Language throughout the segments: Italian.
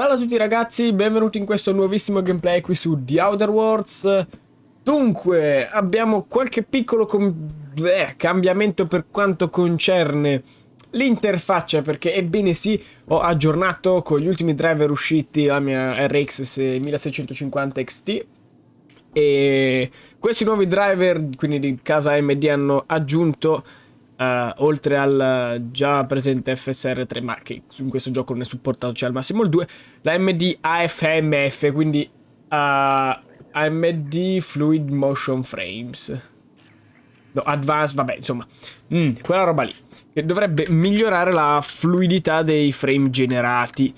Bella a tutti ragazzi, benvenuti in questo nuovissimo gameplay qui su The Outer Worlds. Dunque, abbiamo qualche piccolo cambiamento per quanto concerne l'interfaccia, perché ebbene sì, ho aggiornato con gli ultimi driver usciti la mia RX 1650 XT e questi nuovi driver, quindi di casa AMD, hanno aggiunto oltre al già presente FSR3, ma che in questo gioco non è supportato, cioè al massimo il 2, la AMD AFMF, quindi AMD Fluid Motion Frames. No, Advanced, vabbè, insomma, quella roba lì, che dovrebbe migliorare la fluidità dei frame generati.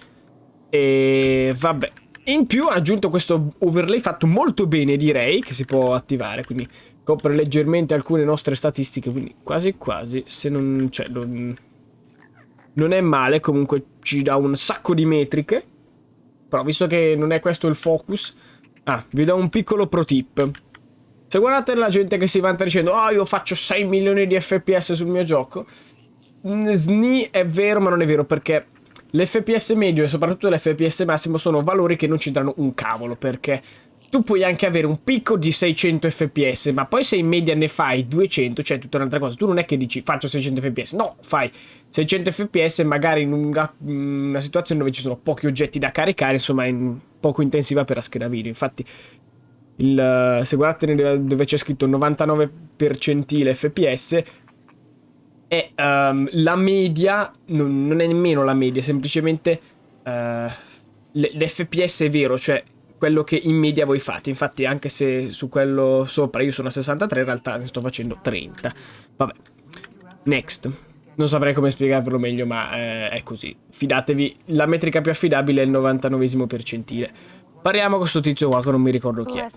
E vabbè, in più ha aggiunto questo overlay fatto molto bene, direi, che si può attivare, quindi copre leggermente alcune nostre statistiche, quindi quasi quasi, se non, cioè, non è male, comunque ci dà un sacco di metriche, però visto che non è questo il focus, vi do un piccolo pro tip. Se guardate la gente che si vanta dicendo io faccio 6 milioni di FPS sul mio gioco, SNI è vero ma non è vero, perché l'FPS medio e soprattutto l'FPS massimo sono valori che non c'entrano un cavolo, perché tu puoi anche avere un picco di 600 fps, ma poi se in media ne fai 200, cioè tutta un'altra cosa. Tu non è che dici faccio 600 fps, no, fai 600 fps magari in una situazione dove ci sono pochi oggetti da caricare, insomma è poco intensiva per la scheda video. Infatti se guardate dove c'è scritto 99% fps, e la media non è nemmeno la media, semplicemente l'FPS è vero, cioè quello che in media voi fate. Infatti anche se su quello sopra io sono a 63, in realtà ne sto facendo 30. Vabbè, next. Non saprei come spiegarvelo meglio, ma è così. Fidatevi, la metrica più affidabile è il 99esimo percentile. Parliamo con questo tizio qua che non mi ricordo chi è.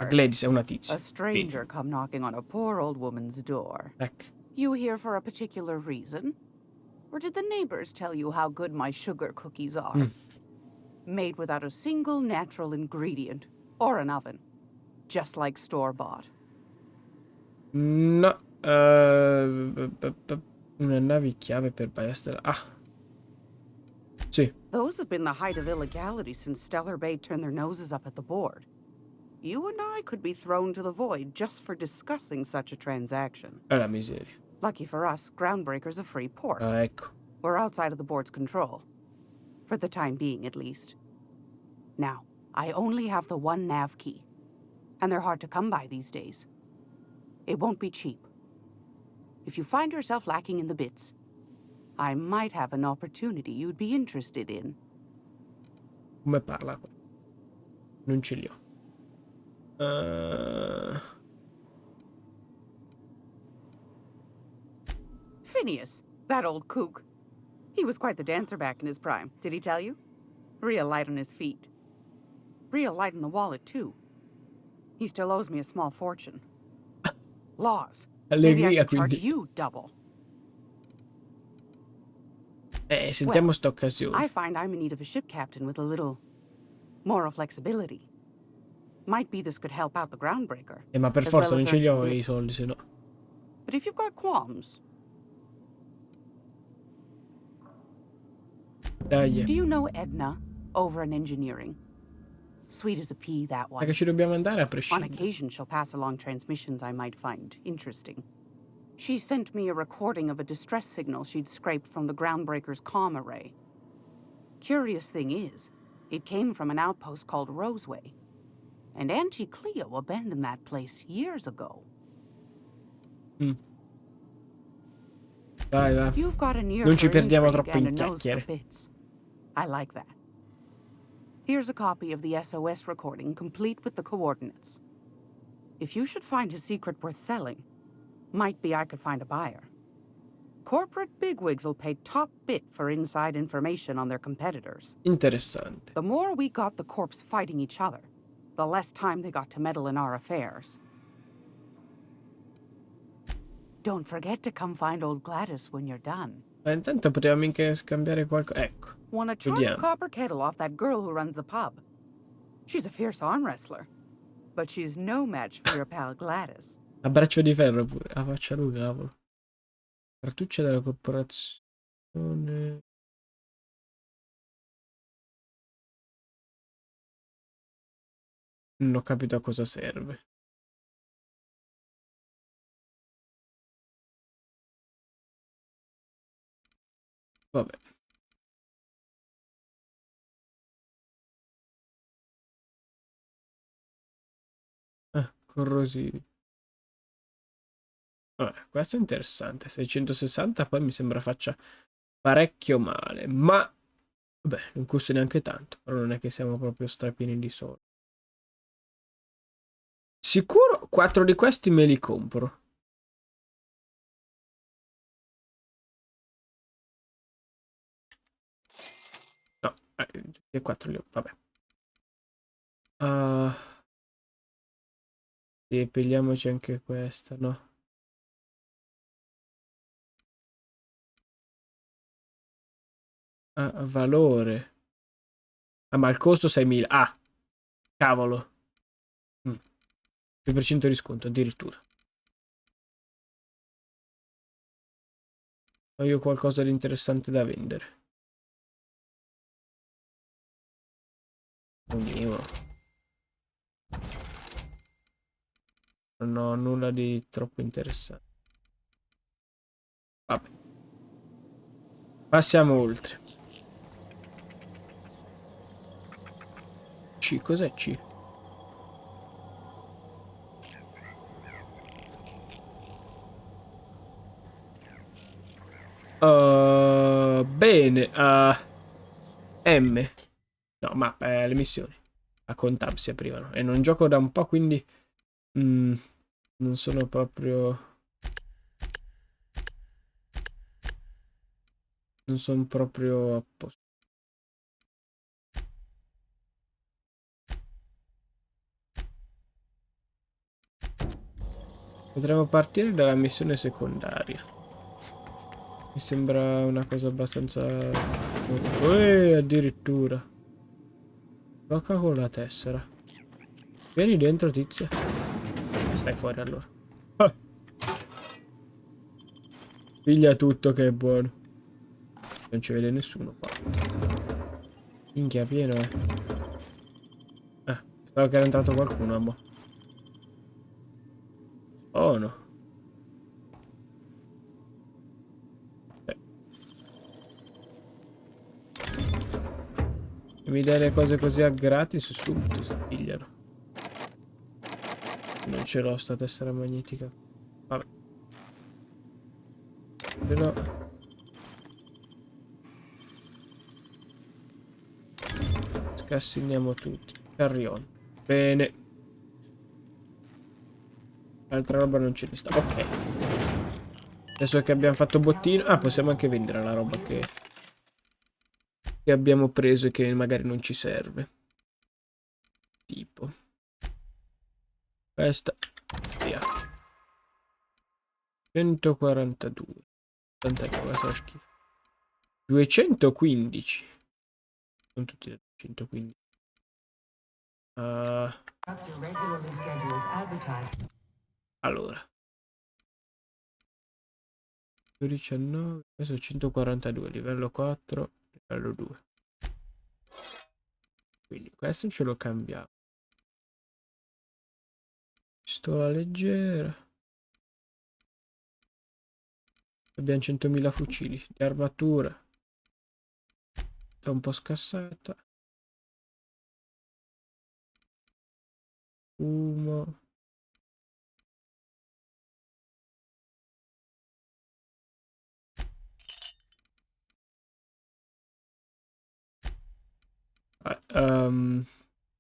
Gladys è una tizia. Ecco. You here for a particular reason? Or did the neighbors tell you how good my sugar cookies are? Made without a single natural ingredient or an oven. Just like store-bought. No. Una nave chiave per Ballester. Sì. Those have been the height of illegality since Stellar Bay turned their noses up at the board. You and I could be thrown to the void just for discussing such a transaction. È la miseria. Lucky for us, Groundbreaker's a free port. Ecco. We're outside of the board's control. For the time being, at least. Now, I only have the one nav key. And they're hard to come by these days. It won't be cheap. If you find yourself lacking in the bits, I might have an opportunity you'd be interested in. Come parla? Non ce li ho. Phineas, that old kook. He was quite the dancer back in his prime, did he tell you? Real light on his feet. Real light on the wallet, too. He still owes me a small fortune. Laws. Maybe I should charge you double. Sentiamo sta occasione. I find I'm in need of a ship captain with a little moral flexibility. Might be this could help out the Groundbreaker. Ma per forza non ce li ho i soldi, se no. But if you've got qualms. Dai. Do you know Edna over in engineering? Sweet as a pea, that one. Perché ci dobbiamo andare a On prescindere. occasion, she'll pass along transmissions I might find interesting. She sent me a recording of a distress signal she'd scraped from the Groundbreaker's comm array. Curious thing is, it came from an outpost called Roseway. And Auntie Cleo abandoned that place years ago. Vai, va. You've got an ear Non ci for perdiamo intrigue troppo and in a nose for chiacchiere. bits. I like that. Here's a copy of the SOS recording, complete with the coordinates. If you should find a secret worth selling, might be I could find a buyer. Corporate bigwigs will pay top bit for inside information on their competitors. Interessante. The more we got the corps fighting each other, the less time they got to meddle in our affairs. Don't forget to come find old Gladys when you're done. Ma intanto potevamo anche scambiare qualcosa. Ecco. Want a charming copper kettle off that girl who runs the pub. She's a fierce arm wrestler, but she's no match for your pal Gladys. A braccio di ferro pure. A faccia lunga, cavolo. Cartuccia della corporazione. Non ho capito a cosa serve. Vabbè. Corrosivi. Vabbè, questo è interessante. 660 poi mi sembra faccia parecchio male. Ma, vabbè, non costa neanche tanto. Però non è che siamo proprio strapieni di soldi. Sicuro 4 di questi me li compro. No, tutti e 4 li ho. Vabbè. Sì, pigliamoci anche questa, no? Valore. Ma il costo 6.000. Cavolo. 2% di sconto addirittura. Ho io qualcosa di interessante da vendere. Mio. Non ho nulla di troppo interessante. Vabbè. Passiamo oltre. C, cos'è C? Bene. M. No, ma le missioni. A Contab si aprivano. E non gioco da un po', quindi non sono proprio... Non sono proprio a posto. Potremmo partire dalla missione secondaria. Mi sembra una cosa abbastanza... addirittura. Gioca con la tessera. Vieni dentro, tizia. Stai fuori allora. Ah. Piglia tutto che è buono. Non ci vede nessuno qua. Minchia, pieno, pensavo che era entrato qualcuno, boh. Oh no. Se mi dai le cose così a gratis, subito si pigliano. Non ce l'ho sta tessera magnetica. Vabbè. Però... Scassiniamo tutti. Carrion. Bene. Altra roba non ce ne sta. Ok. Adesso che abbiamo fatto bottino... possiamo anche vendere la roba che abbiamo preso e che magari non ci serve. Tipo. Questa. Via. 142. 89, fa schifo. 215. Sono tutti da 215. Allora. 19. Questo è 142. Livello 4. Livello 2. Quindi questo ce lo cambiamo. Pistola leggera. Abbiamo 100.000 fucili di armatura. È un po' scassata. Fumo.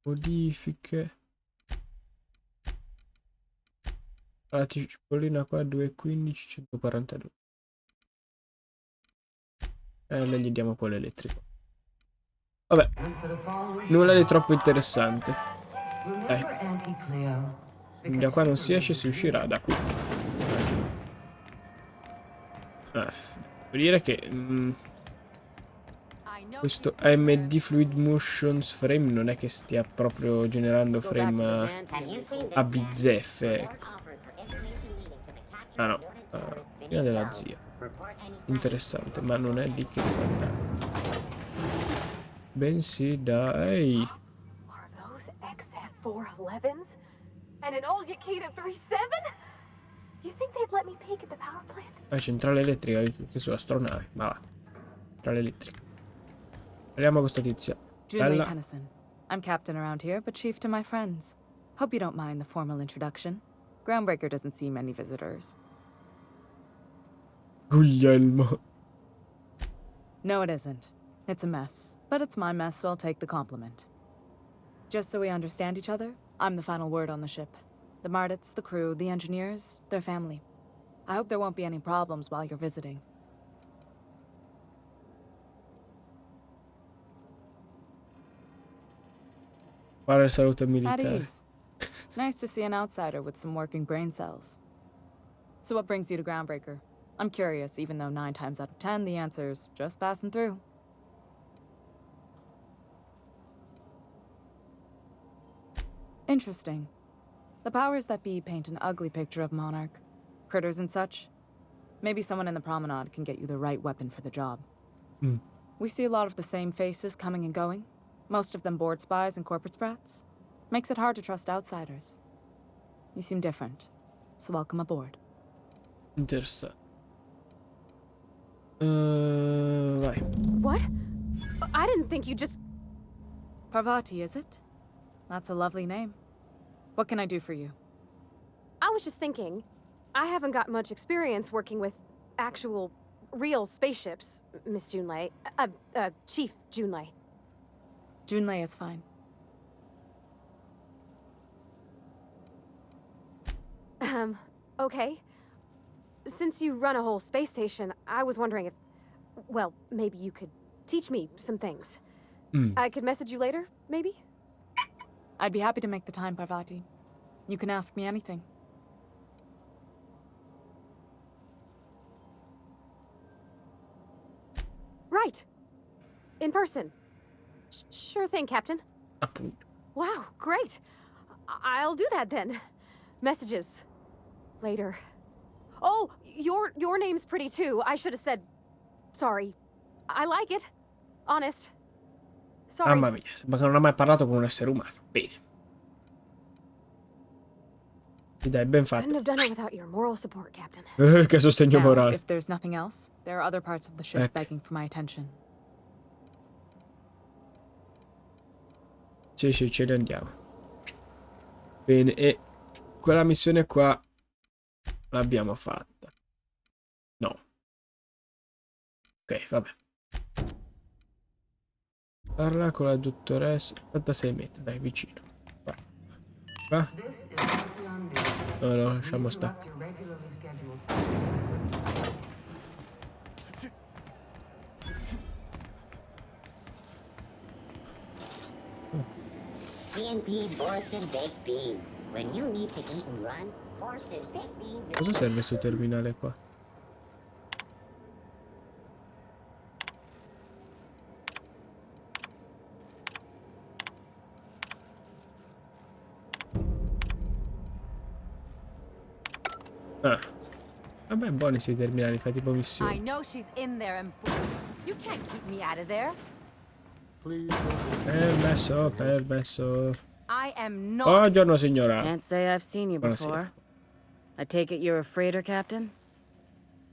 Modifiche. La cipollina qua 215 142. Noi gli diamo quello elettrico. Vabbè, nulla di troppo interessante. Dai. Da qua non si esce, si uscirà da qui. Devo dire che questo AMD Fluid Motions Frame non è che stia proprio generando frame a bizzeffe, ecco. No, fine della zia. Interessante, ma non è lì che devo andare. Bensì da... Ehi! 4 11s? And an Uwqhd 37? You think they'd let me peek at the power plant? La centrale elettrica, che su astronave, ma va. Centrale elettrica. Parliamo con questa tizia. Junlei Bella. Tennyson. I'm captain around here, but chief to my friends. Hope you don't mind the formal introduction. Groundbreaker doesn't see many visitors. Guglielmo. No, it isn't. It's a mess. But it's my mess, so I'll take the compliment. Just so we understand each other, I'm the final word on the ship. The Mardits, the crew, the engineers, their family. I hope there won't be any problems while you're visiting. Fare salute At militare. ease. Nice to see an outsider with some working brain cells. So what brings you to Groundbreaker? I'm curious, even though 9 times out of 10 the answer's just passing through. Interesting. The powers that be paint an ugly picture of Monarch. Critters and such. Maybe someone in the promenade can get you the right weapon for the job. We see a lot of the same faces coming and going. Most of them board spies and corporate sprats. Makes it hard to trust outsiders. You seem different, so welcome aboard. Interessante. Vai. What? I didn't think you just... Parvati, is it? That's a lovely name. What can I do for you? I was just thinking, I haven't got much experience working with actual, real spaceships, Miss Junlei. Chief Junlei. Junlei is fine. Okay. Since you run a whole space station, I was wondering if, well, maybe you could teach me some things. I could message you later, maybe? I'd be happy to make the time, Parvati. You can ask me anything. Right. In person. Sure thing, Captain. Appunto. Wow, great. I'll do that then. Messages. Later. Oh, your name's pretty too. I should have said sorry. I like it. Honest. Sorry. Mamma mia, sembra che non ha mai parlato con un essere umano. Bene. E dai, ben fatto. Couldn't have done it without your moral support, Captain. Che sostegno Now, morale. if there's nothing else, there are other parts of the ship Ecco. begging for my attention. Sì, sì, ce ne andiamo. Bene, e quella missione qua l'abbiamo fatta. No. Ok, vabbè. Parla con la dottoressa. 86 metri, dai, vicino. Va. Va. No, no, lasciamo stare. CNP Borsted Baked Beans. When you need to eat and run, Borsted Baked Beans. Cosa serve questo terminale qua? Ah. Vabbè, buoni questi terminali, fai tipo I missioni. know she's in there, M4. You can't keep me out of there. Permesso, permesso. I am not. Buongiorno signora. Can't say I've seen you Buonasera. before. I take it you're a freighter captain?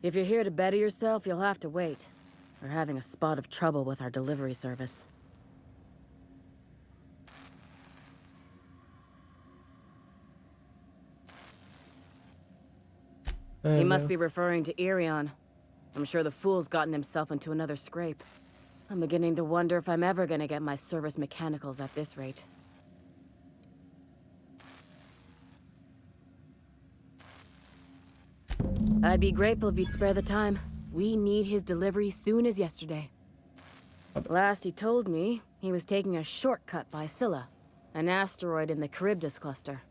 If you're here to better yourself, you'll have to wait. We're having a spot of trouble with our delivery service. He must be referring to Irion. I'm sure the fool's gotten himself into another scrape. I'm beginning to wonder if I'm ever gonna get my service mechanicals at this rate. I'd be grateful if you'd spare the time. We need his delivery soon as yesterday. Last he told me, he was taking a shortcut by Scylla, an asteroid in the Charybdis cluster.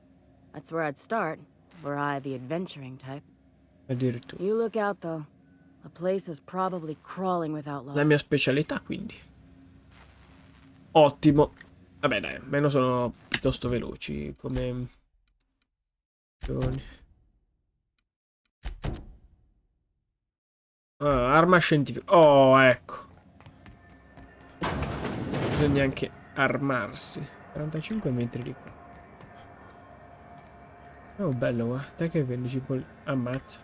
That's where I'd start, were I the adventuring type. Addirittura. You look out, though. The place is probably crawling with outlaws. La mia specialità, quindi. Ottimo. Vabbè, dai, almeno sono piuttosto veloci come... Ah, arma scientifica. Oh, ecco. Bisogna anche armarsi. 45 metri di qua. Oh, bello, guarda che 15 ammazza.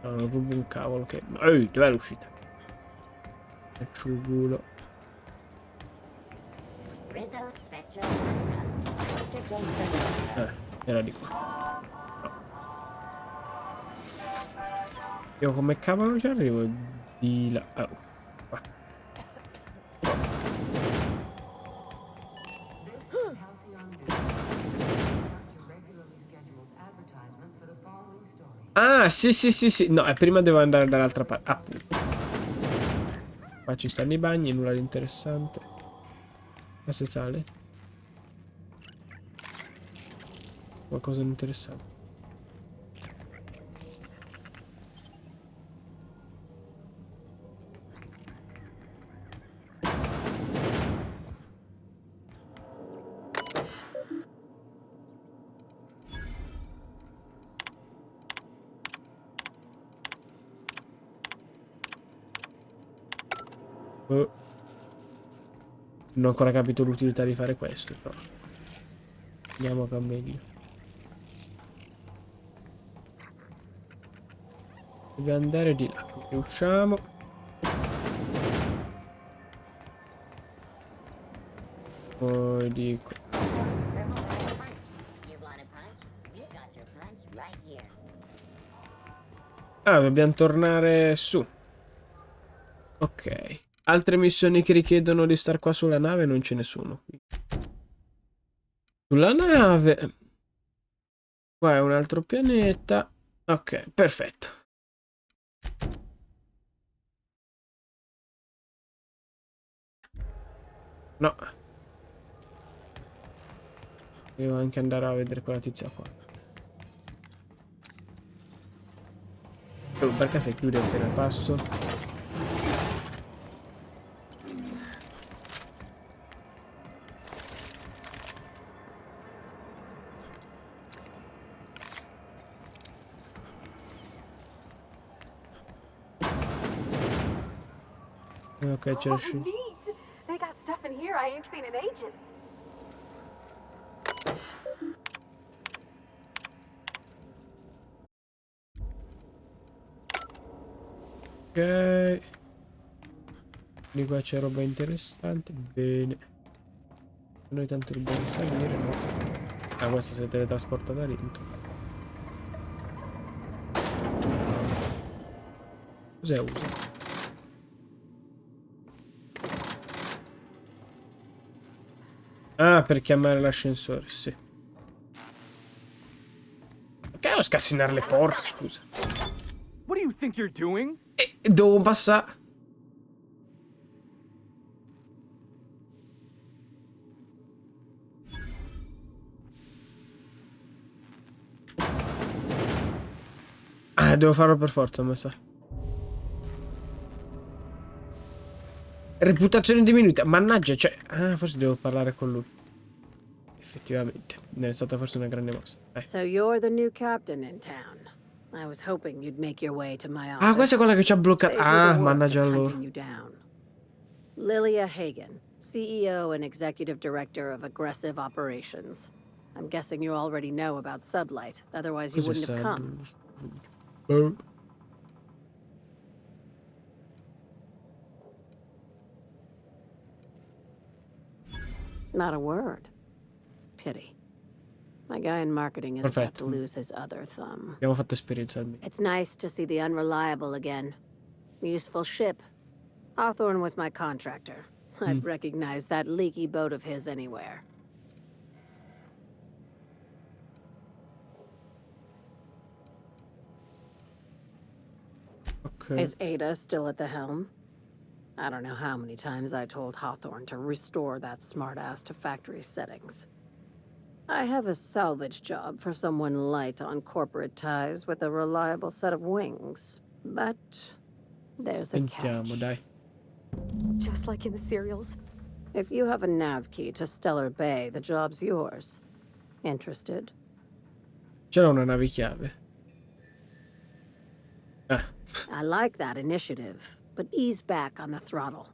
No, non rubo un cavolo che... Ehi, dov'è l'uscita? Faccio il culo. Rizzo, Spectrum, Era di qua. No. Io come cavolo ci arrivo? Di là. Oh, qua. Ah, sì, sì, sì, sì. No, prima devo andare dall'altra parte. Appunto. Qua ci stanno i bagni, nulla di interessante. Ma se sale? Qualcosa di interessante. Oh. Non ho ancora capito l'utilità di fare questo, però. Andiamo a cammeglio. Dobbiamo andare di là. Quindi usciamo. Poi dico. Ah, dobbiamo tornare su. Ok. Altre missioni che richiedono di star qua sulla nave non ce ne sono. Sulla nave. Qua è un altro pianeta. Ok, perfetto. No. Devo anche andare a vedere quella tizia qua. Oh, perché si chiude appena passo? Ok, c'è uscito. Neat. They got stuff in here I ain't seen in ages. Ok. Di qua c'è roba interessante. Bene. Noi tanto dobbiamo salire, no? Ah, questa si è teletrasportata dentro. Cos'è usa? Ah, per chiamare l'ascensore, sì. Perché devo scassinare le porte, scusa? What do you think you're doing? Devo passare. Ah, devo farlo per forza, ma sa. Reputazione diminuita. Mannaggia, cioè... Ah, forse devo parlare con lui. Effettivamente. Non è stata forse una grande mossa. So you're the new captain in town. I was hoping you'd make your way to my office. Ah, questa è quella che ci ha bloccato. Save me Ah, the work mannaggia of allora. hunting you down. Lilia Hagen, CEO and Executive Director of Aggressive Operations. I'm guessing you already know about Sublight, otherwise you Cos'è wouldn't have come. Oh. Not a word. Pity. My guy in marketing is about to Perfetto. lose his other thumb. Abbiamo fatto esperienza almeno. It's nice to see the Unreliable again. Useful ship. Hawthorne was my contractor. I'd recognize that leaky boat of his anywhere. Ok. Is Ada still at the helm? I don't know how many times I told Hawthorne to restore that smartass to factory settings. I have a salvage job for someone light on corporate ties with a reliable set of wings, but there's a Sentiamo, catch. dai. Just like in the serials. If you have a nav key to Stellar Bay, the job's yours. Interested? C'era una nave chiave. Ah. I like that initiative, but ease back on the throttle.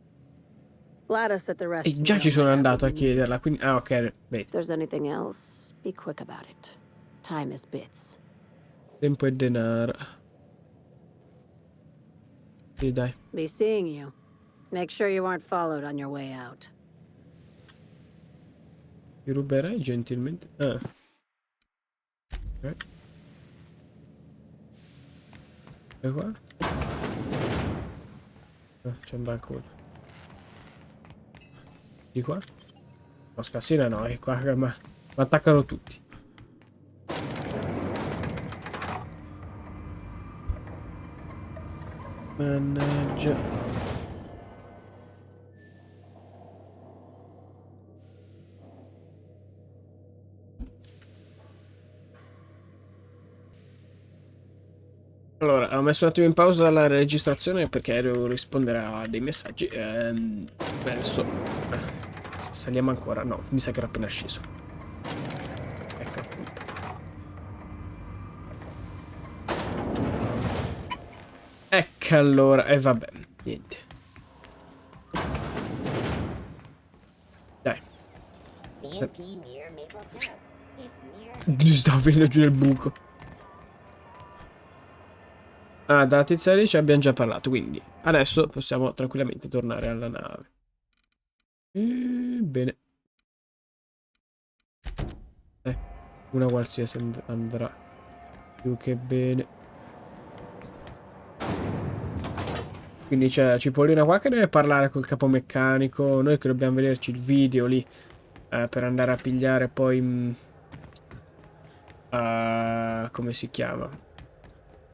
Glad I set the rest E of già you ci on sono what andato a happened. chiederla, quindi... Ah, ok, beh, If there's anything else, be quick about it. Time is bits. tempo e denaro. Sì, dai. Be seeing you. Make sure you aren't followed on your way out. Ti ruberei gentilmente. Ah. Ok. E qua? Ah, c'è un balcone. Di qua? No, scassina no, è qua che mi attaccano tutti. Mannaggia. Allora, ho messo un attimo in pausa la registrazione perché devo rispondere a dei messaggi. Adesso saliamo ancora. No, mi sa che era appena sceso. Ecco appunto. Ecco allora, e vabbè, niente. Dai. CMP near Maple Syrup. It's near. Gli stavo venendo giù nel buco. Ah, dalla tizia ci abbiamo già parlato, quindi adesso possiamo tranquillamente tornare alla nave. Bene. Una qualsiasi andrà più che bene. Quindi c'è Cipollina qua che deve parlare col capomeccanico. Noi che dobbiamo vederci il video lì per andare a pigliare poi... come si chiama?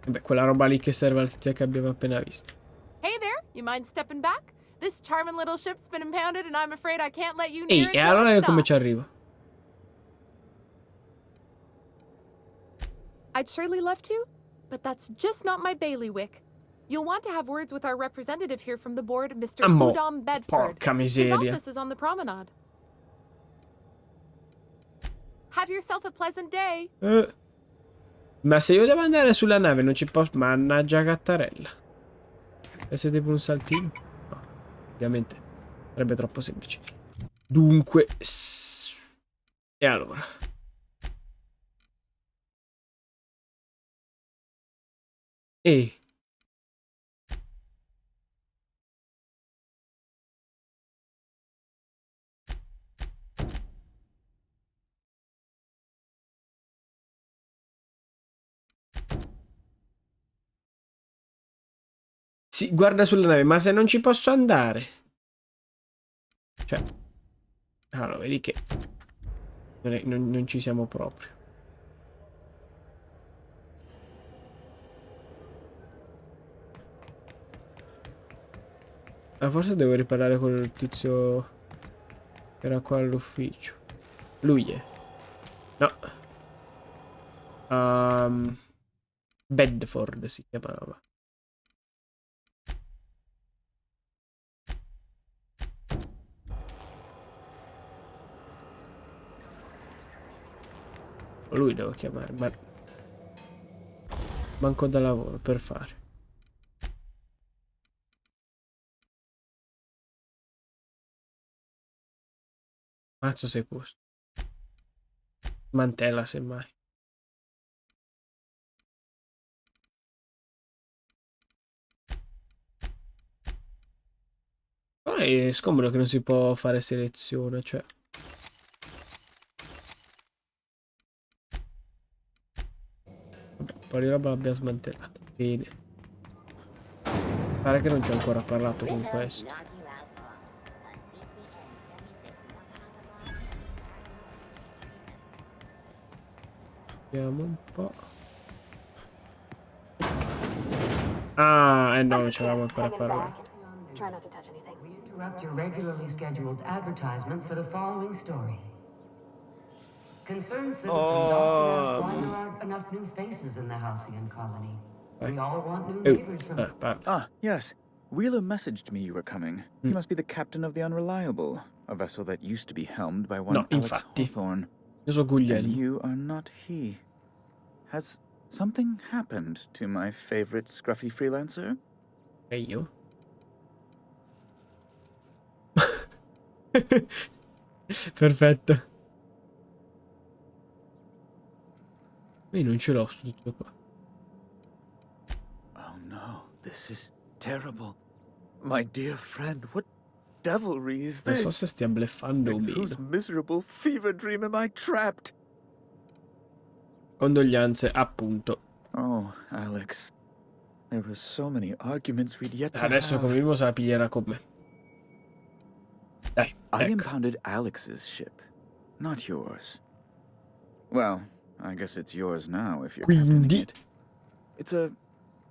Beh, quella roba lì che serve al tizio che abbiamo appena visto. Hey there, you mind stepping back? This charming little ship's been impounded and I'm afraid I can't let you Ehi, near e until allora it's come ci docked. arrivo? I'd surely love to, but that's just not my bailiwick. You'll want to have words with our representative here from the board, Mr. Ammo, Udom Bedford. porca His miseria. office is on the promenade. Have yourself a pleasant day. Ma se io devo andare sulla nave non ci posso... Mannaggia cattarella. E se devo un saltino? No, ovviamente sarebbe troppo semplice. Dunque... E allora... E... Sì, guarda sulla nave, ma se non ci posso andare... Cioè... Allora, vedi che... non ci siamo proprio. Ah, forse devo riparare con il tizio... che era qua all'ufficio. Lui è... No. Bedford si chiamava. Lui devo chiamare, ma... Manco da lavoro per fare. Mazzo sei questo. Mantella semmai. Poi è scomodo che non si può fare selezione, cioè. Vabbè, un po' di roba l'abbiamo smantellata. Bene. Pare che non ci ho ancora parlato con questo. Knock you out on a CCN 76. Vediamo un po'. Ah, no, non ci avevamo ancora parlato. Try not to touch anything. We interrupt your regularly scheduled advertisement for the following story. Concerned citizens often ask why there aren't enough new faces in the Halcyon colony. We all want new neighbors from... parla. Ah, yes. Wheeler messaged me you were coming. He must be the captain of the Unreliable, a vessel that used to be helmed by one No, Alex infatti. Hawthorne. Io so And Guglielmo. you are not he. Has something happened to my favorite scruffy freelancer? E io? Perfetto. Io non ce l'ho su tutto qua. Oh no, this is terrible. My dear friend, what devilry is Non so se this? stia bleffando o In whose meno. miserable fever dream am I trapped? Condoglianze, appunto. Oh, Alex. There were so many arguments we'd yet to Adesso come have. minimo se la piglierà con me. Dai, I ecco. impounded Alex's ship, not yours. Well, I guess it's yours now if you're captaining Quindi, it. It's a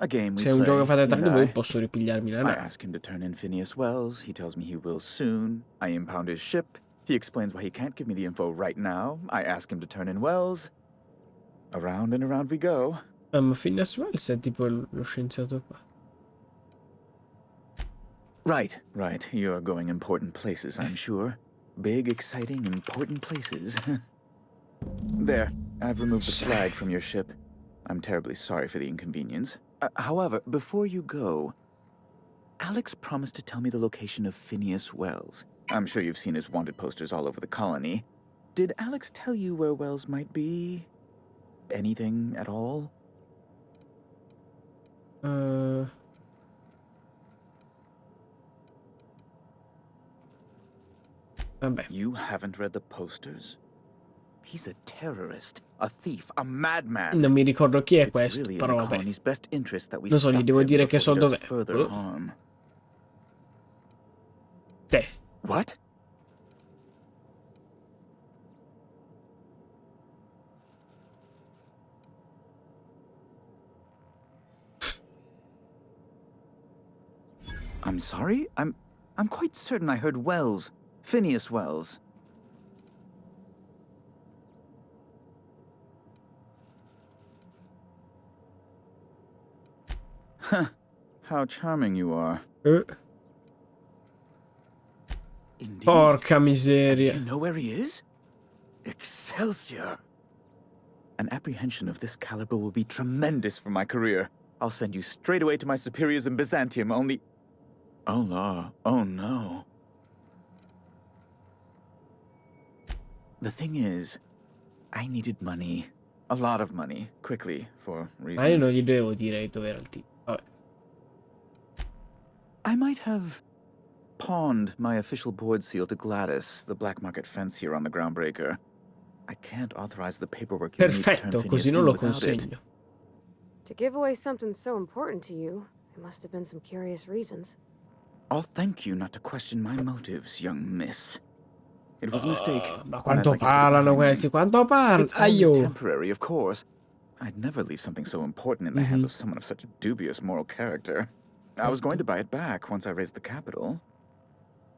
game we se è un gioco che play, fate tra you di and voi, I. posso ripigliarmi la I nave. ask him to turn in Phineas Wells. He tells me he will soon. I impound his ship. He explains why he can't give me the info right now. I ask him to turn in Wells. Around and around we go. Ma Phineas Wells è tipo lo scienziato qua. Right. You're going important places, I'm sure. Big, exciting, important places. There, I've removed the flag from your ship. I'm terribly sorry for the inconvenience. However, before you go, Alex promised to tell me the location of Phineas Wells. I'm sure you've seen his wanted posters all over the colony. Did Alex tell you where Wells might be? Anything at all? Vabbè. You haven't read the posters? He's a terrorist, a thief, a madman. Non mi ricordo chi è It's questo, really in però the vabbè. colony's best interest that we Non so, gli stop devo him dire che before he soldo does è. further harm. Te. What? I'm sorry? I'm quite certain I heard Wells. Phineas Wells. Huh. How charming you are. Indeed. Porca And miseria. you know where he is? Excelsior! An apprehension of this caliber will be tremendous for my career. I'll send you straight away to my superiors in Byzantium, only... Oh, no. Oh, no. The thing is, I needed money. A lot of money, quickly, for Ma io reasons. non gli devo dire dove era il tipo. Vabbè. I might have pawned my official board seal to Gladys, the black market fence here on the Groundbreaker. I can't authorize the paperwork you need to turn Perfetto, Phineas così non in lo without it. consegno. To give away something so important to you, there must have been some curious reasons. I'll thank you not to question my motives, young miss. It was a mistake. Ma and I'd quanto like you to put it parlano behind me. questi? Quanto parlano? It's only Aio. temporary, of course. I'd never leave something so important in the hands of someone of such dubious moral character. I was going to buy it back once I raised the capital.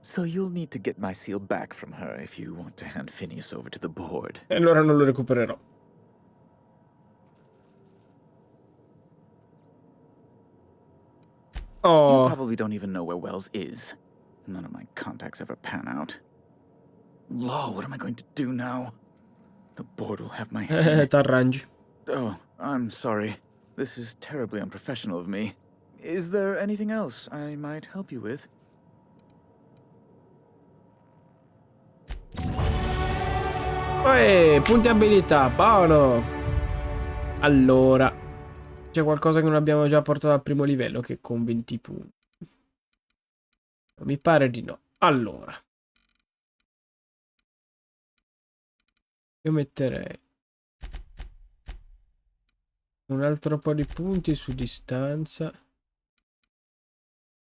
So you'll need to get my seal back from her if you want to hand Phineas over to the board. E allora non lo recupererò. You Oh, probably don't even know where Wells is. None of my contacts ever pan out. Law, what am I going to do now? The board will have my head. t'arrangi. Oh, I'm sorry. This is terribly unprofessional of me. Is there anything else I might help you with? Punti abilità, buono. Allora, c'è qualcosa che non abbiamo già portato al primo livello che con 20 punti? Mi pare di no. Allora, io metterei un altro po' di punti su distanza.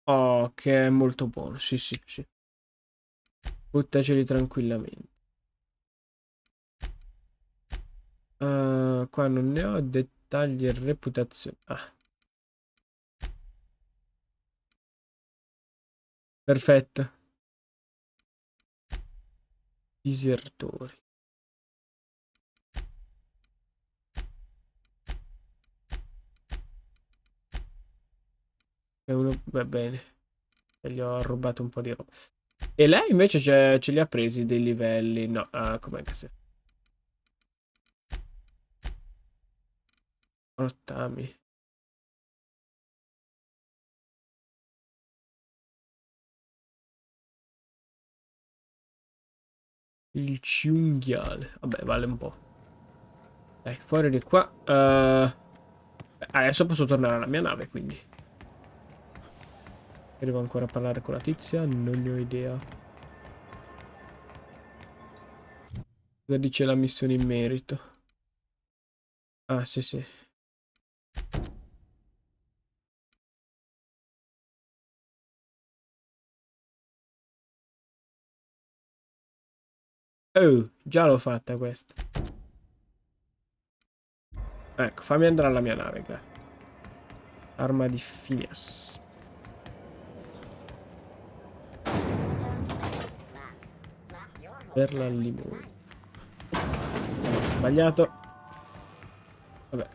Oh, che è molto buono. Sì. Buttaceli tranquillamente. Qua non ne ho. Dettagli e reputazione. Perfetto. Disertori. E uno va bene. E gli ho rubato un po' di roba. E lei invece ce li ha presi dei livelli. No, com'è che si fa? Rottami. Il ciunghiale. Vabbè, vale un po'. Dai, fuori di qua. Adesso posso tornare alla mia nave, quindi. Devo ancora parlare con la tizia? Non ne ho idea. Cosa dice la missione in merito? Ah, sì, sì. Oh, già l'ho fatta questa. Ecco, fammi andare alla mia nave, grazie. Arma di Phineas. Per la limone. Sbagliato. Vabbè.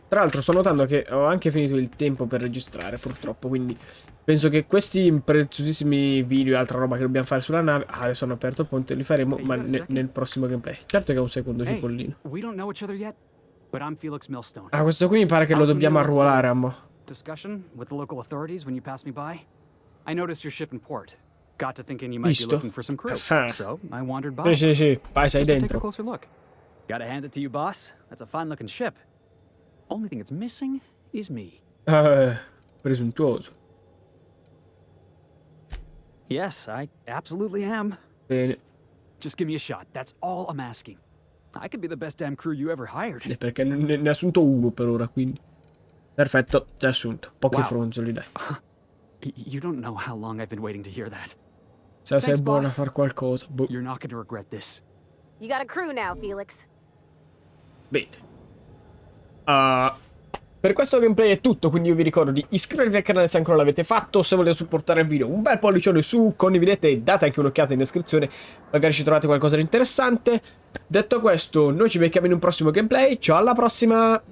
Tra l'altro sto notando che ho anche finito il tempo per registrare, purtroppo, quindi penso che questi preziosissimi video e altra roba che dobbiamo fare sulla nave, adesso hanno aperto il ponte, li faremo ma nel prossimo gameplay. Certo che è un secondo, cipollino. Ah, questo qui mi pare che lo dobbiamo arruolare, ammo. Discussion with the local authorities when you passed me by. I noticed your ship in port. Got to thinking you might be looking for some crew. So I wandered by. Sì, sì, sì, vai, sei just to take a dentro. closer look. Gotta hand it to you, boss. That's a fine-looking ship. Only thing it's missing is me. Presuntuoso. Yes, I absolutely am. Bene. Just give me a shot. That's all I'm asking. I could be the best damn crew you ever hired. Perché ne ha assunto uno per ora, quindi. Perfetto, già assunto. Pochi fronzoli, dai. You don't know how long I've been waiting to hear that. Se sei buono a far qualcosa. Boh. You're not going to regret this. You got a crew now, Felix. Bene. Per questo gameplay è tutto, quindi io vi ricordo di iscrivervi al canale se ancora non l'avete fatto. Se volete supportare il video, un bel pollicione su, condividete e date anche un'occhiata in descrizione, magari ci trovate qualcosa di interessante. Detto questo, noi ci becchiamo in un prossimo gameplay. Ciao, alla prossima!